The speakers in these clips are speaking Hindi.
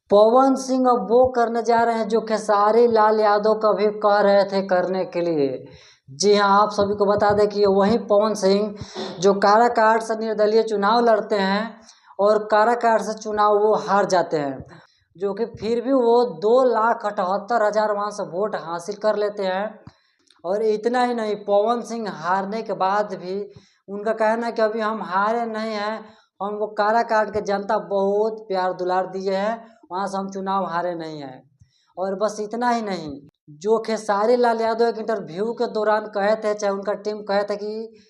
पवन सिंह अब वो करने जा रहे हैं जो खेसारी लाल यादव कभी कह रहे थे करने के लिए। जी हाँ, आप सभी को बता दें कि वही पवन सिंह जो काराकाट से निर्दलीय चुनाव लड़ते हैं और काराकाट से चुनाव वो हार जाते हैं, जो कि फिर भी वो 2,78,000 वहाँ से वोट हासिल कर लेते हैं। और इतना ही नहीं, पवन सिंह हारने के बाद भी उनका कहना है कि अभी हम हारे नहीं हैं, हम वो काराकाट के जनता बहुत प्यार दुलार दिए हैं, वहाँ से हम चुनाव हारे नहीं हैं। और बस इतना ही नहीं, जो खेसारी लाल यादव एक इंटरव्यू के दौरान कहे थे, चाहे उनका टीम कहे थे कि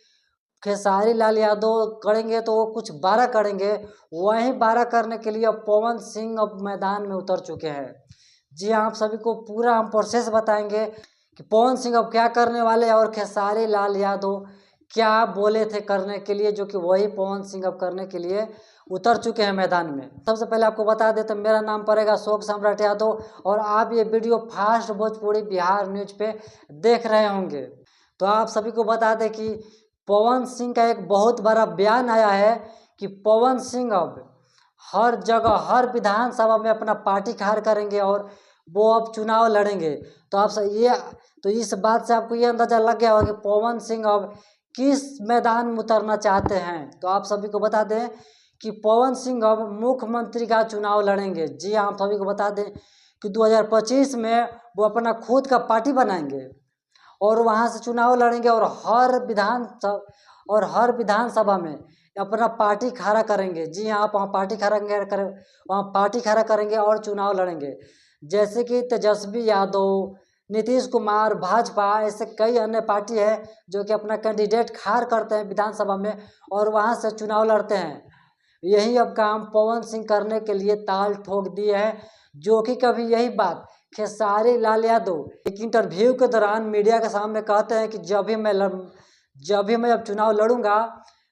खेसारी लाल यादव करेंगे तो वो कुछ 12 करेंगे, वहीं 12 करने के लिए अब पवन सिंह अब मैदान में उतर चुके हैं। जी हाँ, आप सभी को पूरा हम प्रोसेस बताएंगे कि पवन सिंह अब क्या करने वाले हैं और खेसारी लाल यादव क्या बोले थे करने के लिए, जो कि वही पवन सिंह अब करने के लिए उतर चुके हैं मैदान में। सबसे पहले आपको बता दें तो मेरा नाम पड़ेगा शोक सम्राट यादव और आप ये video fast Bhojpuri Bihar news पे देख रहे होंगे। तो आप सभी को बता दें कि पवन सिंह का एक बहुत बड़ा बयान आया है कि पवन सिंह अब हर जगह हर विधानसभा में अपना पार्टी खार करेंगे और वो अब चुनाव लड़ेंगे। तो इस बात से आपको ये अंदाजा लग गया होगा कि पवन सिंह अब किस मैदान में उतरना चाहते हैं। तो आप सभी को बता दें कि पवन सिंह अब मुख्यमंत्री का चुनाव लड़ेंगे। जी हाँ, आप सभी को बता दें कि 2025 में वो अपना खुद का पार्टी बनाएंगे और वहाँ से चुनाव लड़ेंगे और हर विधानसभा में अपना पार्टी खड़ा करेंगे। जी हाँ, आप वहाँ पार्टी खड़ा करेंगे और चुनाव लड़ेंगे। जैसे कि तेजस्वी यादव, नीतीश कुमार, भाजपा, ऐसे कई अन्य पार्टी है जो कि अपना कैंडिडेट खाड़ करते हैं विधानसभा में और वहाँ से चुनाव लड़ते हैं। यही अब काम पवन सिंह करने के लिए ताल ठोक दिए है, जो कि कभी यही बात खेसारी लाल यादव एक इंटरव्यू के दौरान मीडिया के सामने कहते हैं कि जब भी मैं अब चुनाव लड़ूंगा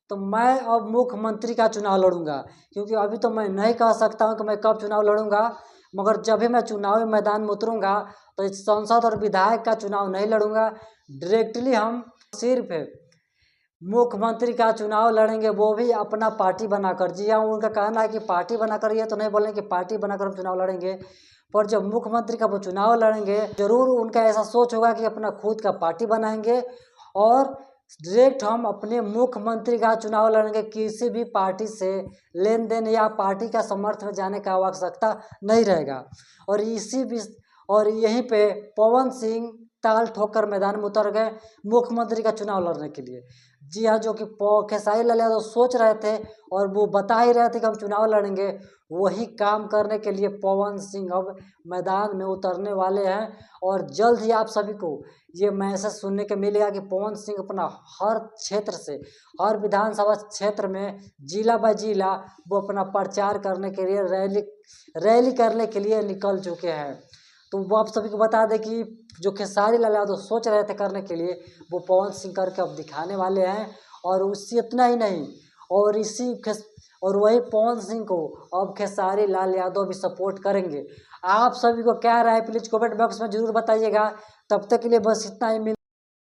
तो मैं अब मुख्यमंत्री का चुनाव लड़ूंगा, क्योंकि अभी तो मैं नहीं कह सकता हूं कि मैं कब चुनाव लड़ूंगा, मगर जब भी मैं चुनावी मैदान में उतरूंगा तो इस सांसद और विधायक का चुनाव नहीं लड़ूंगा, डायरेक्टली हम सिर्फ मुख्यमंत्री का चुनाव लड़ेंगे, वो भी अपना पार्टी बनाकर। जी हाँ, उनका कहना है कि पार्टी बनाकर, ये तो नहीं बोलें कि पार्टी बनाकर हम चुनाव लड़ेंगे, पर जब मुख्यमंत्री का वो चुनाव लड़ेंगे जरूर उनका ऐसा सोच होगा कि अपना खुद का पार्टी बनाएंगे और डायरेक्ट हम अपने मुख्यमंत्री का चुनाव लड़ेंगे। किसी भी पार्टी से लेन देन या पार्टी का समर्थन में जाने का आवश्यकता नहीं रहेगा। और यहीं पे पवन सिंह ताल ठोकर मैदान में उतर गए मुख्यमंत्री का चुनाव लड़ने के लिए। जी हाँ, जो कि खेसारी लाल यादव सोच रहे थे और वो बता ही रहे थे कि हम चुनाव लड़ेंगे, वही काम करने के लिए पवन सिंह अब मैदान में उतरने वाले हैं। और जल्द ही आप सभी को ये मैसेज सुनने को मिलेगा कि पवन सिंह अपना हर क्षेत्र से, हर विधानसभा क्षेत्र में जिला बाय जिला वो अपना प्रचार करने के लिए रैली करने के लिए निकल चुके हैं। तो वो आप सभी को बता दें कि जो खेसारी लाल यादव सोच रहे थे करने के लिए, वो पवन सिंह करके अब दिखाने वाले हैं। और उससे इतना ही नहीं, और वही पवन सिंह को अब खेसारी लाल यादव भी सपोर्ट करेंगे। आप सभी को क्या राय प्लीज कमेंट बॉक्स में जरूर बताइएगा। तब तक के लिए बस इतना ही।